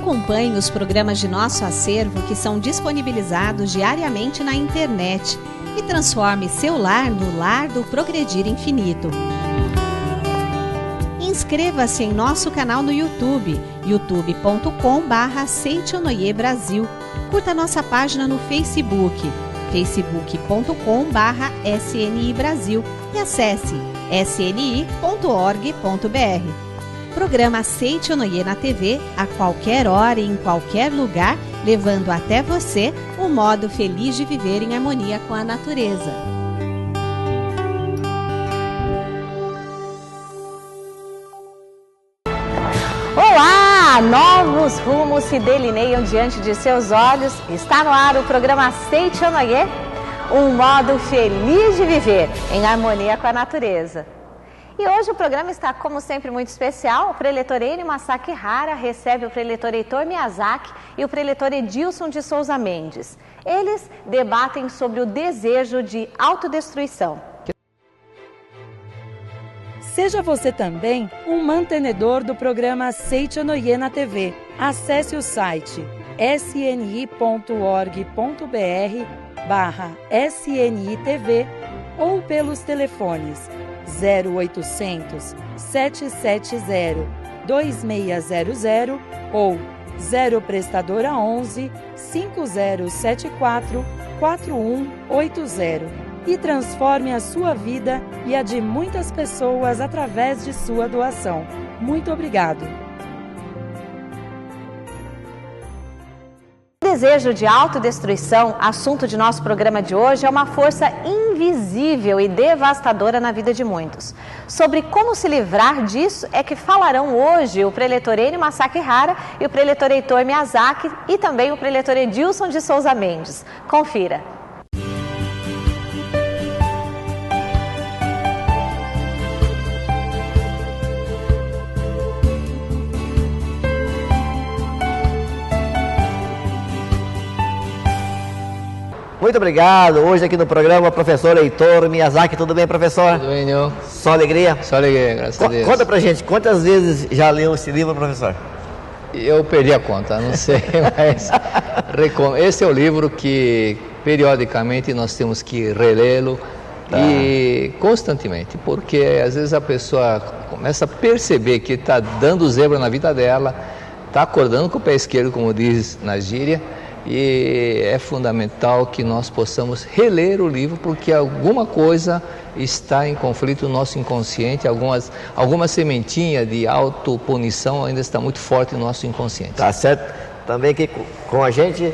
Acompanhe os programas de nosso acervo que são disponibilizados diariamente na internet e transforme seu lar no lar do Progredir Infinito. Inscreva-se em nosso canal no YouTube, youtube.com/Seitonoi Brasil. Curta nossa página no Facebook, facebook.com/SNI Brasil e acesse sni.org.br. Programa Seitonoi na TV, a qualquer hora e em qualquer lugar, levando até você o modo feliz de viver em harmonia com a natureza. Olá! Novos rumos se delineiam diante de seus olhos. Está no ar o programa Seitonoi, um modo feliz de viver em harmonia com a natureza. E hoje o programa está, como sempre, muito especial. O preletor Enio Masaki Hara recebe o preletor Heitor Miyazaki e o preletor Edilson de Souza Mendes. Eles debatem sobre o desejo de autodestruição. Seja você também um mantenedor do programa Seitonoi na TV. Acesse o site sni.org.br/SNITV ou pelos telefones 0800 770 2600 ou 0 prestadora 11 5074 4180 e transforme a sua vida e a de muitas pessoas através de sua doação. Muito obrigado. O desejo de autodestruição, assunto de nosso programa de hoje, é uma força invisível e devastadora na vida de muitos. Sobre como se livrar disso é que falarão hoje o preletor Enio Masaki Hara e o preletor Heitor Miyazaki e também o preletor Edilson de Souza Mendes. Confira. Muito obrigado. Hoje aqui no programa, o professor Heitor Miyazaki. Tudo bem, professor? Tudo bem, Nil. Só alegria? Só alegria, graças a Deus. Conta pra gente, quantas vezes já leu esse livro, professor? Eu perdi a conta, não sei, mas esse é o livro que periodicamente nós temos que relê-lo e constantemente, porque às vezes a pessoa começa a perceber que está dando zebra na vida dela, está acordando com o pé esquerdo, como diz na gíria, e é fundamental que nós possamos reler o livro, porque alguma coisa está em conflito no nosso inconsciente, alguma sementinha de autopunição ainda está muito forte no nosso inconsciente. Tá certo. Também aqui com a gente,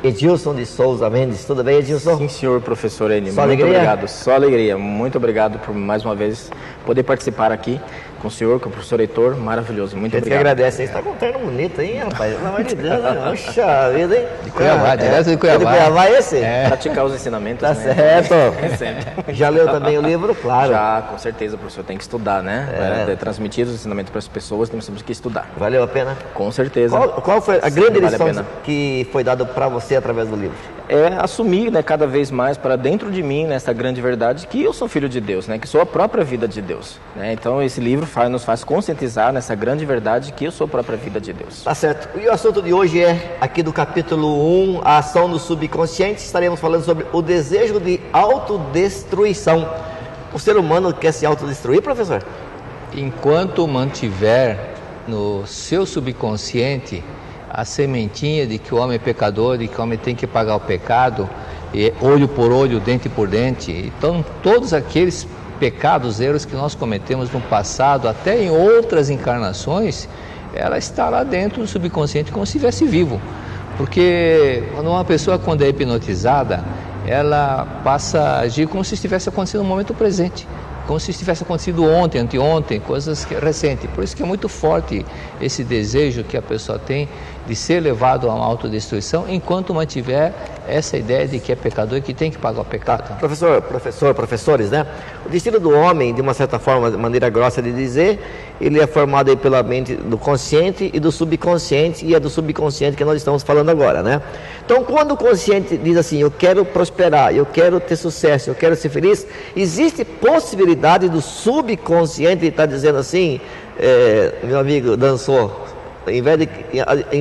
Edilson de Souza Mendes. Tudo bem, Edilson? Sim, senhor professor Enio. Só muito alegria? obrigado. Só alegria. Muito obrigado por mais uma vez poder participar aqui com o senhor, com o professor Heitor. Maravilhoso. Muito obrigado. A gente que agradece. Você está com um terno bonito, hein, rapaz? Pelo amor de Deus, né? Poxa vida, hein? De Cuiabá, direto de Cuiabá. De Cuiabá esse? Praticar os ensinamentos. Tá né? certo. Sempre. Já leu também o livro? Claro. Já, com certeza, professor. Tem que estudar, né? Para transmitir os ensinamentos para as pessoas, nós temos que estudar. Valeu a pena? Com certeza. Qual foi a grande vale lição a pena. que foi dada para você através do livro? É assumir, né, cada vez mais para dentro de mim, nessa grande verdade, que eu sou filho de Deus, né, que sou a própria vida de Deus. Né? Então esse livro nos faz conscientizar nessa grande verdade que eu sou a própria vida de Deus. Tá certo. E o assunto de hoje é, aqui do capítulo 1, a ação do subconsciente. Estaremos falando sobre o desejo de autodestruição. O ser humano quer se autodestruir, professor? Enquanto mantiver no seu subconsciente a sementinha de que o homem é pecador, de que o homem tem que pagar o pecado, e olho por olho, dente por dente. Então, todos aqueles pecados, erros que nós cometemos no passado, até em outras encarnações, ela está lá dentro do subconsciente como se estivesse vivo. Porque quando uma pessoa, quando é hipnotizada, ela passa a agir como se estivesse acontecendo no momento presente, como se tivesse acontecido ontem, anteontem, coisas recentes. Por isso que é muito forte esse desejo que a pessoa tem de ser levado a uma autodestruição, enquanto mantiver essa ideia de que é pecador e que tem que pagar o pecado. Professores, né? O destino do homem, de uma certa forma, de maneira grossa de dizer, ele é formado aí pela mente do consciente e do subconsciente, e é do subconsciente que nós estamos falando agora, né? Então, quando o consciente diz assim, eu quero prosperar, eu quero ter sucesso, eu quero ser feliz, existe possibilidade do subconsciente estar dizendo assim, meu amigo, dançou, Em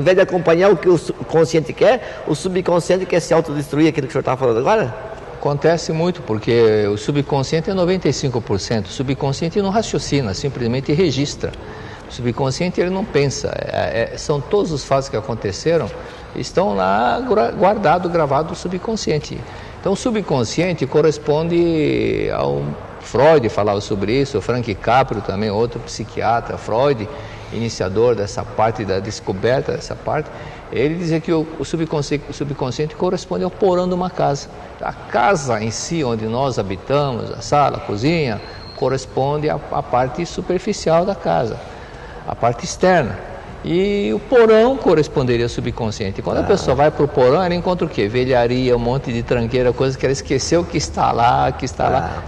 vez de acompanhar o que o consciente quer, o subconsciente quer se autodestruir, aquilo que o senhor estava falando agora? Acontece muito, porque o subconsciente é 95%. O subconsciente não raciocina, simplesmente registra. O subconsciente ele não pensa. São todos os fatos que aconteceram, estão lá gravado no subconsciente. Então o subconsciente corresponde ao Freud, falava sobre isso, o Frank Capra também, outro psiquiatra, Freud, iniciador dessa parte da descoberta dessa parte, ele dizia que o subconsciente corresponde ao porão de uma casa. A casa em si, onde nós habitamos, a sala, a cozinha, corresponde à parte superficial da casa, a parte externa. E o porão corresponderia ao subconsciente. E quando a pessoa vai para o porão, ela encontra o quê? Velharia, um monte de tranqueira, coisa que ela esqueceu que está lá,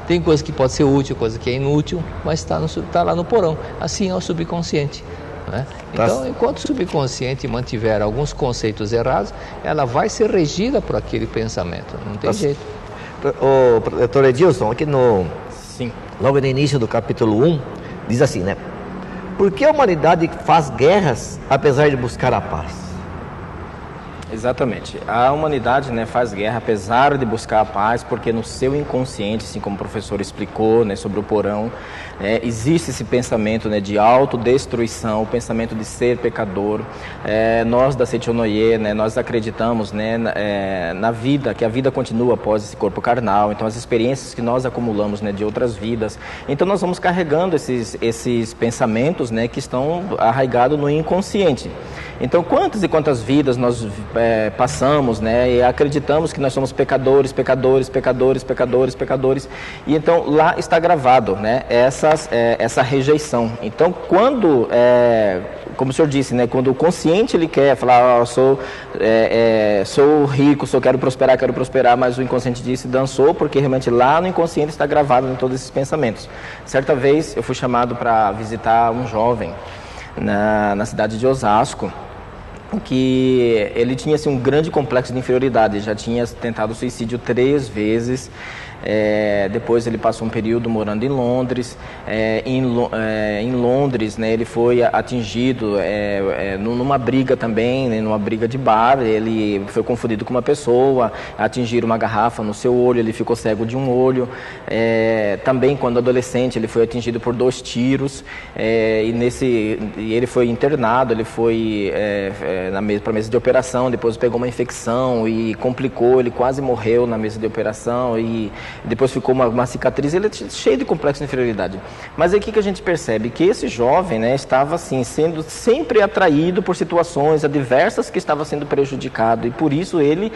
Tem coisa que pode ser útil, coisa que é inútil, mas está lá no porão. Assim é o subconsciente. Né? Então, enquanto o subconsciente mantiver alguns conceitos errados, ela vai ser regida por aquele pensamento. Não tem jeito. O doutor Edilson, aqui logo no início do capítulo 1, diz assim, né? Por que a humanidade faz guerras apesar de buscar a paz? Exatamente. A humanidade, né, faz guerra apesar de buscar a paz, porque no seu inconsciente, assim como o professor explicou, né, sobre o porão, existe esse pensamento, né, de autodestruição, o pensamento de ser pecador. Nós da Seichonoye, né, nós acreditamos, né, na vida, que a vida continua após esse corpo carnal, então as experiências que nós acumulamos, né, de outras vidas. Então nós vamos carregando esses pensamentos, né, que estão arraigados no inconsciente. Então quantas e quantas vidas nós passamos, né, e acreditamos que nós somos pecadores, e então lá está gravado, né, essa rejeição. Então quando, como o senhor disse, né, quando o consciente ele quer falar, sou rico, quero prosperar, mas o inconsciente disse, dançou, porque realmente lá no inconsciente está gravado em todos esses pensamentos. Certa vez eu fui chamado para visitar um jovem na cidade de Osasco, que ele tinha assim, um grande complexo de inferioridade, já tinha tentado suicídio 3 vezes. Depois ele passou um período morando em Londres. Em Londres, né, ele foi atingido numa briga também, né, numa briga de bar. Ele foi confundido com uma pessoa, atingiram uma garrafa no seu olho, ele ficou cego de um olho. Também quando adolescente ele foi atingido por 2 tiros, e ele foi internado, ele foi para a mesa de operação, depois pegou uma infecção e complicou, ele quase morreu na mesa de operação e depois ficou uma cicatriz. Ele é cheio de complexo de inferioridade. Mas aí o que a gente percebe? Que esse jovem, né, estava assim, sendo sempre atraído por situações adversas, que estava sendo prejudicado, e por isso ele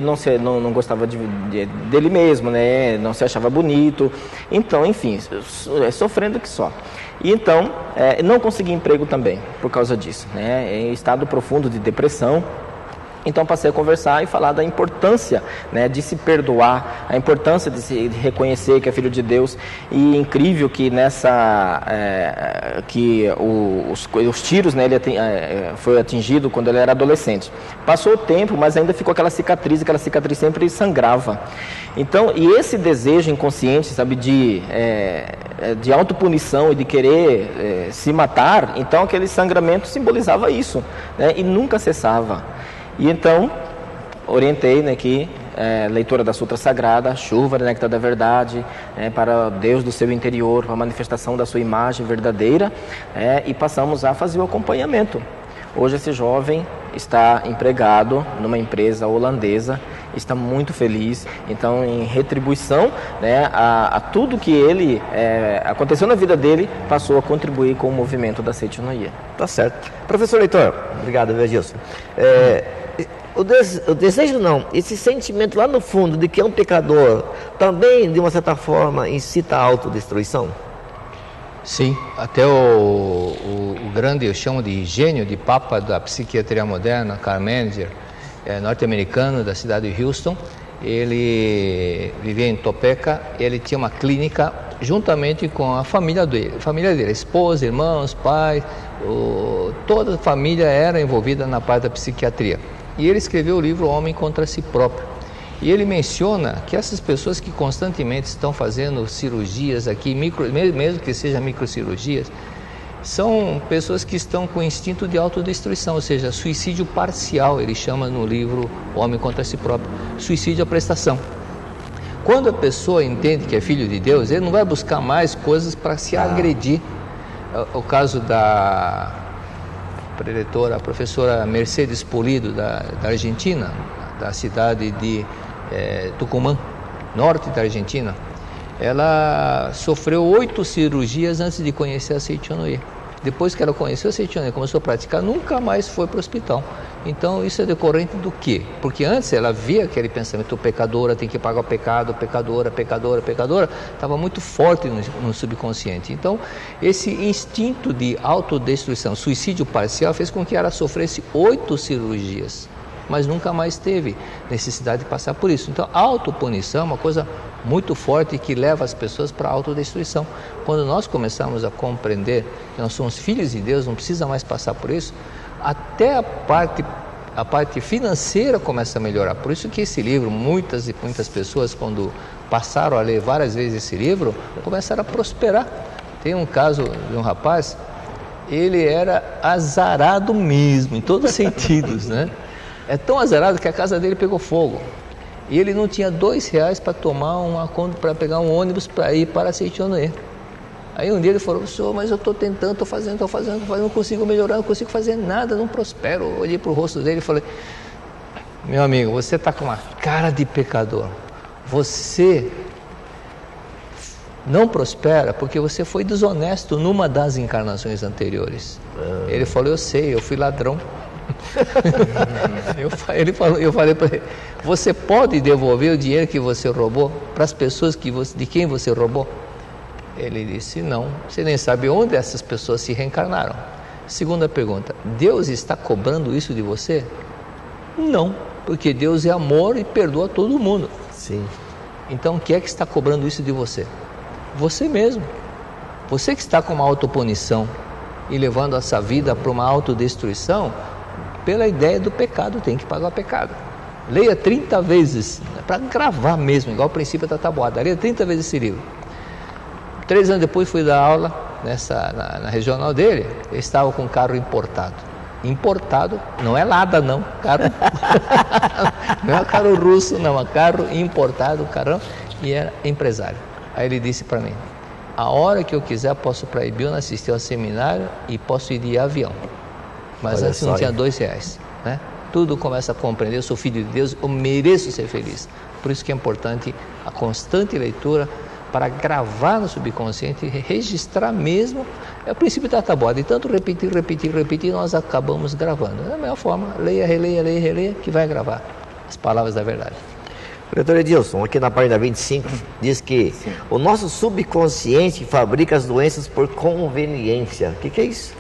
não gostava dele mesmo, né, não se achava bonito. Então, enfim, sofrendo que só. E então, não conseguia emprego também, por causa disso, né, em estado profundo de depressão. Então passei a conversar e falar da importância, né, de se perdoar, a importância de se reconhecer que é filho de Deus. E incrível que os tiros, né, ele foi atingido quando ele era adolescente. Passou o tempo, mas ainda ficou aquela cicatriz sempre sangrava. Então, e esse desejo inconsciente, sabe, de autopunição e de querer se matar, então aquele sangramento simbolizava isso, né, e nunca cessava. E então, orientei, né, que leitura da Sutra Sagrada, chuva da néctar da verdade, para Deus do seu interior, para a manifestação da sua imagem verdadeira, e passamos a fazer o acompanhamento. Hoje esse jovem está empregado numa empresa holandesa, está muito feliz. Então, em retribuição, né, a tudo que ele aconteceu na vida dele, passou a contribuir com o movimento da Seichonoye. Tá certo. Professor Heitor, obrigado, Edilson. O desejo não, esse sentimento lá no fundo de que é um pecador, também, de uma certa forma, incita a autodestruição? Sim, até o grande, eu chamo de gênio, de papa da psiquiatria moderna, Karl Menninger, norte-americano, da cidade de Houston. Ele vivia em Topeka, ele tinha uma clínica juntamente com a família dele, a esposa, irmãos, pai, toda a família era envolvida na parte da psiquiatria. E ele escreveu o livro Homem contra Si Próprio. E ele menciona que essas pessoas que constantemente estão fazendo cirurgias aqui, mesmo que sejam microcirurgias, são pessoas que estão com instinto de autodestruição, ou seja, suicídio parcial, ele chama no livro O Homem contra Si Próprio, suicídio à prestação. Quando a pessoa entende que é filho de Deus, ele não vai buscar mais coisas para se agredir. O caso da preletora, a professora Mercedes Polido, da Argentina, da cidade de Tucumã, norte da Argentina, ela sofreu 8 cirurgias antes de conhecer a Seichonoye. Depois que ela conheceu a Seichonoye, começou a praticar, nunca mais foi para o hospital. Então isso é decorrente do quê? Porque antes ela via aquele pensamento, pecadora, tem que pagar o pecado, pecadora, pecadora, pecadora, estava muito forte no subconsciente. Então esse instinto de autodestruição, suicídio parcial, fez com que ela sofresse 8 cirurgias, mas nunca mais teve necessidade de passar por isso. Então a autopunição é uma coisa muito forte que leva as pessoas para a autodestruição. Quando nós começamos a compreender que nós somos filhos de Deus, não precisa mais passar por isso, até a parte financeira começa a melhorar. Por isso que esse livro, muitas pessoas, quando passaram a ler várias vezes esse livro, começaram a prosperar. Tem um caso de um rapaz, ele era azarado mesmo, em todos os sentidos, né? É tão azarado que a casa dele pegou fogo. E ele não tinha R$2 para pegar um ônibus para ir para Seichonoye. Aí um dia ele falou, senhor, mas eu estou tentando, estou fazendo, não consigo melhorar, não consigo fazer nada, não prospero. Eu olhei para o rosto dele e falei, meu amigo, você está com uma cara de pecador. Você não prospera porque você foi desonesto numa das encarnações anteriores. Ele falou, eu sei, eu fui ladrão. Eu falei para ele, você pode devolver o dinheiro que você roubou para as pessoas de quem você roubou? Ele disse, não, você nem sabe onde essas pessoas se reencarnaram. Segunda pergunta, Deus está cobrando isso de você? Não, porque Deus é amor e perdoa todo mundo. Sim. Então quem é que está cobrando isso de você? Você mesmo. Você que está com uma autopunição e levando essa vida para uma autodestruição, pela ideia do pecado, tem que pagar o pecado. Leia 30 vezes, para gravar mesmo, igual o princípio da tabuada. Leia 30 vezes esse livro. 3 anos depois fui dar aula na regional dele, ele estava com um carro importado. Importado, não é Lada não, carro não é carro russo não, é carro importado, carão, e era empresário. Aí ele disse para mim, a hora que eu quiser posso ir para Ibiúna assistir ao seminário e posso ir de avião, mas antes não tinha R$2, né? Tudo começa a compreender, eu sou filho de Deus, eu mereço ser feliz. Por isso que é importante a constante leitura, para gravar no subconsciente e registrar mesmo. É o princípio da tabuada, e tanto repetir, nós acabamos gravando. Da mesma forma, leia, releia, que vai gravar as palavras da verdade. Doutor Edilson, aqui na página 25, diz que o nosso subconsciente fabrica as doenças por conveniência. O que é isso?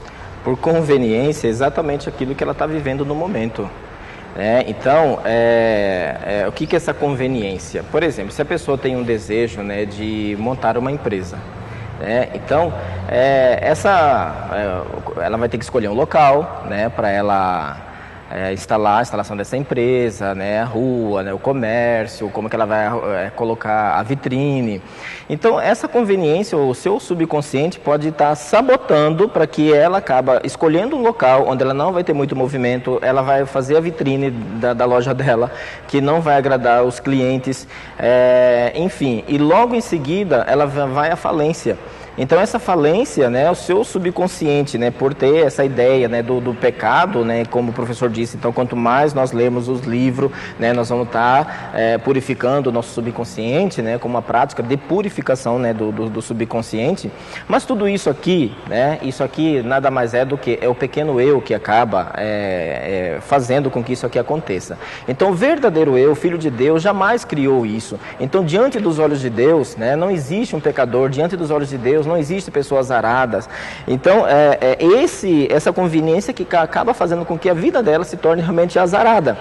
Por conveniência, é exatamente aquilo que ela está vivendo no momento. Então, o que é essa conveniência? Por exemplo, se a pessoa tem um desejo, né, de montar uma empresa, então ela vai ter que escolher um local, né, para ela instalar a instalação dessa empresa, né, a rua, né, o comércio, como que ela vai colocar a vitrine. Então, essa conveniência, o seu subconsciente pode estar sabotando para que ela acaba escolhendo um local onde ela não vai ter muito movimento, ela vai fazer a vitrine da loja dela, que não vai agradar os clientes, enfim, e logo em seguida ela vai à falência. Então essa falência, né, o seu subconsciente, né, por ter essa ideia, né, do pecado, né, como o professor disse, então quanto mais nós lemos os livros, né, nós vamos estar purificando o nosso subconsciente, né, com uma prática de purificação, né, do subconsciente. Mas tudo isso aqui, né, isso aqui nada mais é do que o pequeno eu que acaba fazendo com que isso aqui aconteça. Então o verdadeiro eu, filho de Deus, jamais criou isso. Então diante dos olhos de Deus, né, não existe um pecador, diante dos olhos de Deus não existe pessoas aradas. Então, essa conveniência que acaba fazendo com que a vida dela se torne realmente azarada.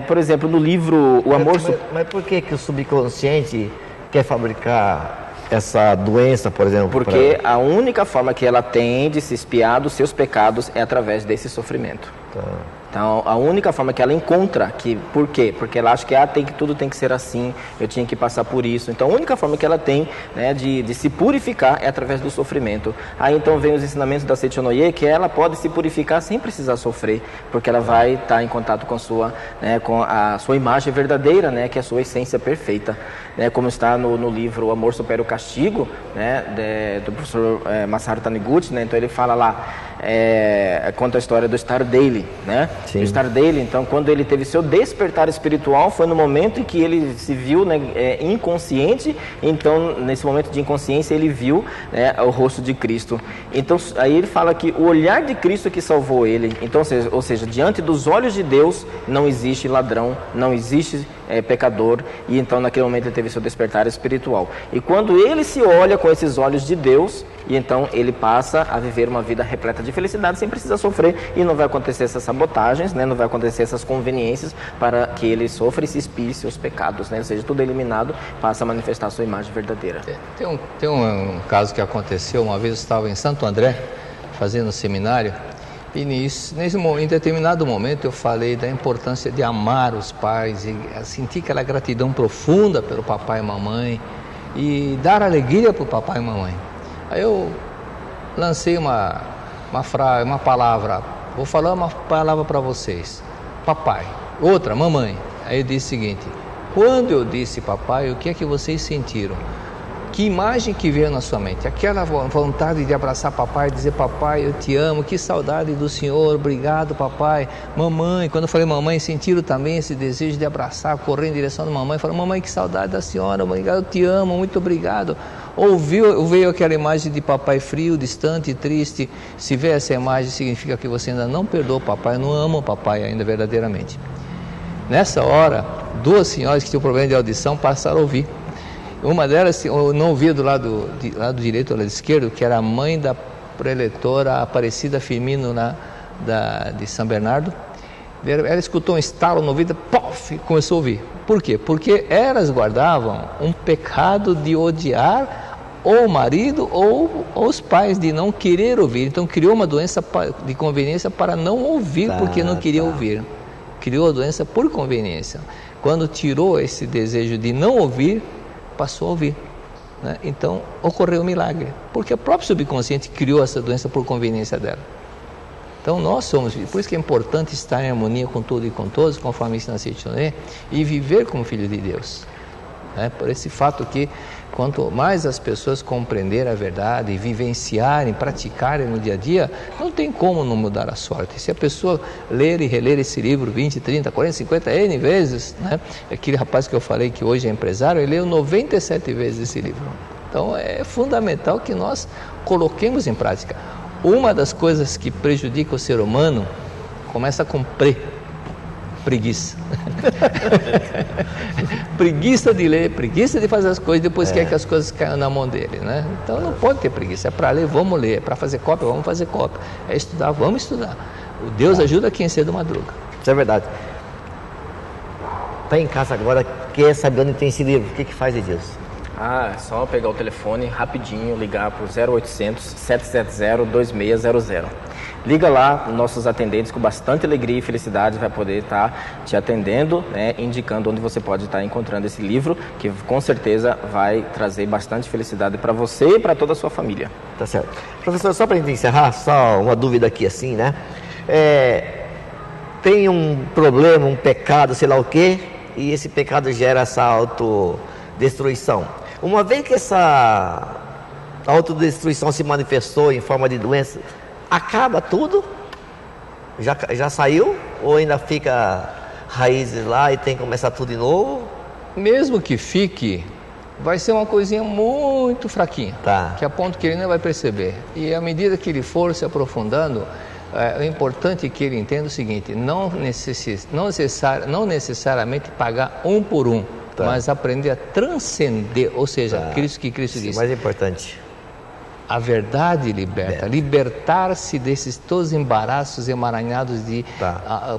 Por exemplo, no livro O Amor... Mas por que o subconsciente quer fabricar essa doença, por exemplo? Porque a única forma que ela tem de se espiar dos seus pecados é através desse sofrimento. Tá. Então, a única forma que ela encontra, por quê? Porque ela acha que tudo tem que ser assim, eu tinha que passar por isso. Então, a única forma que ela tem, né, de se purificar é através do sofrimento. Aí, então, vem os ensinamentos da Seichonoye, que ela pode se purificar sem precisar sofrer, porque ela vai estar em contato com a sua imagem verdadeira, né, que é a sua essência perfeita. Né, como está no livro O Amor Supera o Castigo, né, do professor Masaharu Taniguchi, né, então ele fala lá, conta a história do Star Daily, né? O Star Daily, então, quando ele teve seu despertar espiritual, foi no momento em que ele se viu, né, inconsciente. Então, nesse momento de inconsciência, ele viu, né, o rosto de Cristo. Então, aí ele fala que o olhar de Cristo que salvou ele. Então, ou seja, diante dos olhos de Deus, não existe ladrão, não existe pecador. E então, naquele momento, ele teve seu despertar espiritual. E quando ele se olha com esses olhos de Deus, e então ele passa a viver uma vida repleta de felicidade sem precisar sofrer, e não vai acontecer essas sabotagens, né? Não vai acontecer essas conveniências para que ele sofra e se expie seus pecados, né? Ou seja, tudo é eliminado, passa a manifestar a sua imagem verdadeira. Tem um caso que aconteceu, uma vez eu estava em Santo André, fazendo um seminário, e em determinado momento eu falei da importância de amar os pais, e sentir aquela gratidão profunda pelo papai e mamãe, e dar alegria para o papai e mamãe. Aí eu lancei uma palavra, vou falar uma palavra para vocês, papai, outra, mamãe. Aí eu disse o seguinte: quando eu disse papai, o que é que vocês sentiram? Que imagem que veio na sua mente? Aquela vontade de abraçar papai, dizer papai, eu te amo, que saudade do senhor, obrigado papai. Mamãe, quando eu falei mamãe, sentiram também esse desejo de abraçar, correr em direção da mamãe, falaram, mamãe, que saudade da senhora, eu te amo, muito obrigado. Veio aquela imagem de papai frio, distante, triste. Se vê essa imagem, significa que você ainda não perdoou o papai, não ama o papai ainda verdadeiramente. Nessa hora, duas senhoras que tinham problema de audição passaram a ouvir. Uma delas, eu não ouvia do lado direito ou do lado esquerdo, que era a mãe da preletora Aparecida Firmino de São Bernardo. Ela escutou um estalo no ouvido, pof, começou a ouvir. Por quê? Porque elas guardavam um pecado de odiar ou o marido ou os pais, de não querer ouvir. Então criou uma doença de conveniência para não ouvir, porque não queria ouvir. Criou a doença por conveniência. Quando tirou esse desejo de não ouvir, passou a ouvir, né? Então ocorreu um milagre, porque o próprio subconsciente criou essa doença por conveniência dela. Então nós somos, por isso que é importante estar em harmonia com tudo e com todos, conforme ensina Seichonoye, e viver como filho de Deus, né? Por esse fato que quanto mais as pessoas compreenderem a verdade e vivenciarem, praticarem no dia a dia, não tem como não mudar a sorte. Se a pessoa ler e reler esse livro 20, 30, 40, 50 N vezes, né? Aquele rapaz que eu falei que hoje é empresário, ele leu 97 vezes esse livro. Então é fundamental que nós coloquemos em prática. Uma das coisas que prejudica o ser humano começa com preguiça. Preguiça de ler, preguiça de fazer as coisas, depois quer que as coisas caiam na mão dele, né? Então não pode ter preguiça. É para ler, vamos ler. É para fazer cópia, vamos fazer cópia. É estudar, vamos estudar. O Deus ajuda quem cedo madruga. Isso é verdade. Está em casa agora, quer saber onde tem esse livro, o que faz, Edilson? É só pegar o telefone rapidinho, ligar para o 0800 770 2600. Liga lá, nossos atendentes com bastante alegria e felicidade vai poder estar te atendendo, né, indicando onde você pode estar encontrando esse livro, que com certeza vai trazer bastante felicidade para você e para toda a sua família. Tá certo. Professor, só para a gente encerrar, só uma dúvida aqui assim, né? Tem um problema, um pecado, sei lá o quê, e esse pecado gera essa autodestruição. Uma vez que essa autodestruição se manifestou em forma de doença, acaba tudo? Já saiu? Ou ainda fica raízes lá e tem que começar tudo de novo? Mesmo que fique, vai ser uma coisinha muito fraquinha, tá, que a ponto que ele não vai perceber. E à medida que ele for se aprofundando, é importante que ele entenda o seguinte: não necessariamente pagar um por um, tá, mas aprender a transcender, ou seja, tá, Cristo que Cristo disse. Mais importante. A verdade liberta, libertar-se desses todos embaraços emaranhados de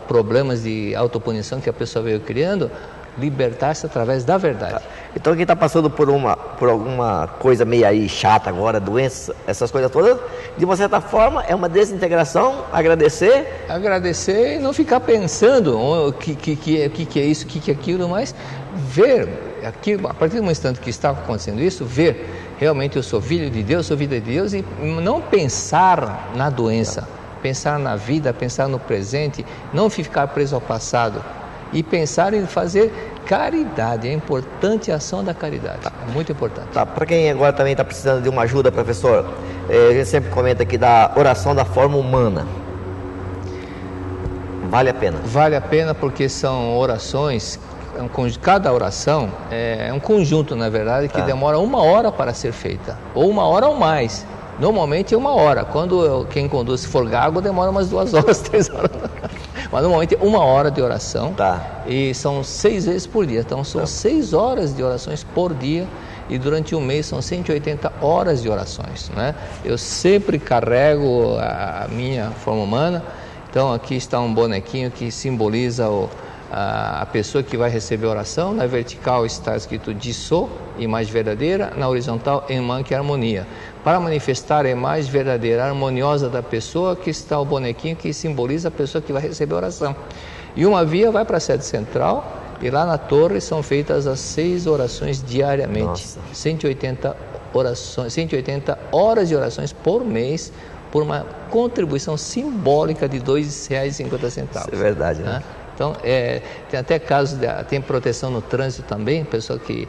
problemas de autopunição que a pessoa veio criando. libertar-se através da verdade. Então quem está passando por alguma coisa meio aí chata agora, doença, essas coisas todas, de uma certa forma é uma desintegração, agradecer. Agradecer e não ficar pensando o que é isso, o que é aquilo, mas ver aquilo, a partir do instante que está acontecendo isso, ver realmente eu sou filho de Deus, sou vida de Deus, e não pensar na doença, pensar na vida, pensar no presente, não ficar preso ao passado. E pensar em fazer caridade, é importante a ação da caridade, é muito importante. Tá, para quem agora também está precisando de uma ajuda, professor, a gente sempre comenta aqui da oração da forma humana. Vale a pena? Vale a pena porque são orações, cada oração é um conjunto, na verdade, que demora 1 hora para ser feita, ou 1 hora ou mais. Normalmente é 1 hora, quem conduz, se for gago, demora umas 2 horas, 3 horas. Mas normalmente é 1 hora de oração, e são 6 vezes por dia, então são 6 horas de orações por dia, e durante um mês são 180 horas de orações, né? Eu sempre carrego a minha forma humana, então aqui está um bonequinho que simboliza a pessoa que vai receber a oração. Na vertical está escrito Dissô, imagem verdadeira, na horizontal Emman, que é harmonia. Para manifestar a imagem verdadeira, harmoniosa da pessoa, que está o bonequinho que simboliza a pessoa que vai receber a oração. E uma via vai para a sede central, e lá na torre são feitas as 6 orações diariamente. 180 orações, 180 horas de orações por mês, por uma contribuição simbólica de R$ 2,50. Isso é verdade, né? Então, tem até casos, tem proteção no trânsito também, pessoa que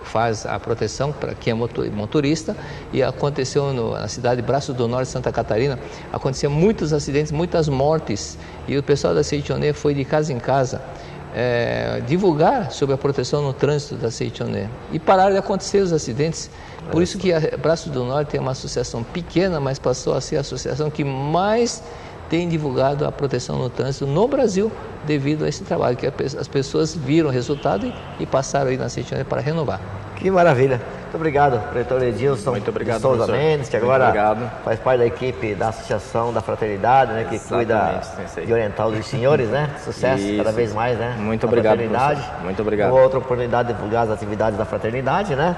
faz a proteção para quem é motorista, e aconteceu na cidade de Braço do Norte, Santa Catarina, aconteciam muitos acidentes, muitas mortes, e o pessoal da Seitonê foi de casa em casa divulgar sobre a proteção no trânsito da Seitonê, e pararam de acontecer os acidentes. Por isso que a Braço do Norte é uma associação pequena, mas passou a ser a associação que mais tem divulgado a proteção no trânsito no Brasil, devido a esse trabalho, que as pessoas viram o resultado e passaram aí na Seitonê para renovar. Que maravilha. Muito obrigado, Pretor Edilson. Muito obrigado, Souza professor Mendes, que agora faz parte da equipe da Associação da Fraternidade, né, que cuida de orientar os senhores, né? Sucesso cada vez mais, né? Muito obrigado, professor. Muito obrigado. Uma outra oportunidade de divulgar as atividades da fraternidade, né?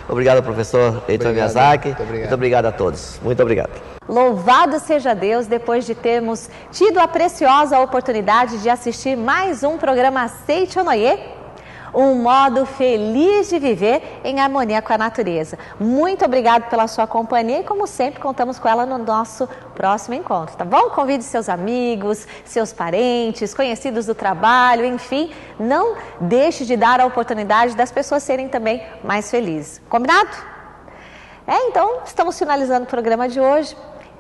Obrigado, professor Heitor Miyazaki. Muito obrigado a todos. Muito obrigado. Louvado seja Deus, depois de termos tido a preciosa oportunidade de assistir mais um programa Seichonoye, um modo feliz de viver em harmonia com a natureza. Muito obrigado pela sua companhia e, como sempre, contamos com ela no nosso próximo encontro, tá bom? Convide seus amigos, seus parentes, conhecidos do trabalho, enfim, não deixe de dar a oportunidade das pessoas serem também mais felizes. Combinado? Então, estamos finalizando o programa de hoje,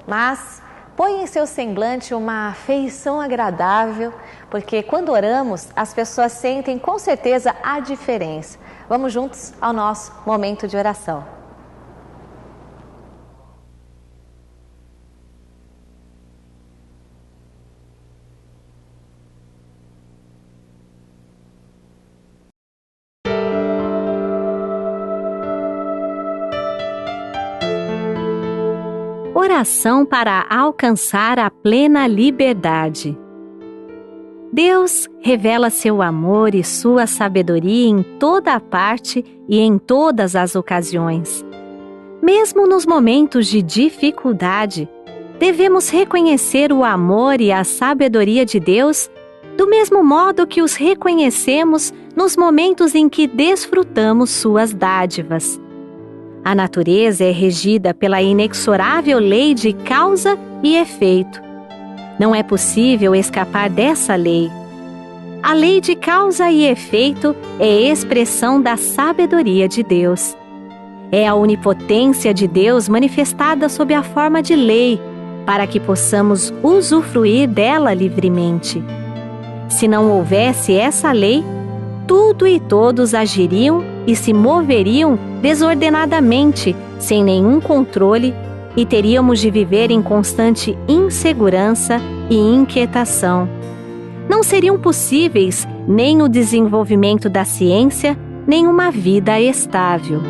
mas põe em seu semblante uma afeição agradável, porque quando oramos, as pessoas sentem com certeza a diferença. Vamos juntos ao nosso momento de oração. Oração para alcançar a plena liberdade. Deus revela seu amor e sua sabedoria em toda a parte e em todas as ocasiões. Mesmo nos momentos de dificuldade, devemos reconhecer o amor e a sabedoria de Deus do mesmo modo que os reconhecemos nos momentos em que desfrutamos suas dádivas. A natureza é regida pela inexorável lei de causa e efeito. Não é possível escapar dessa lei. A lei de causa e efeito é expressão da sabedoria de Deus. É a onipotência de Deus manifestada sob a forma de lei, para que possamos usufruir dela livremente. Se não houvesse essa lei, tudo e todos agiriam e se moveriam desordenadamente, sem nenhum controle, e teríamos de viver em constante insegurança e inquietação. Não seriam possíveis nem o desenvolvimento da ciência, nem uma vida estável.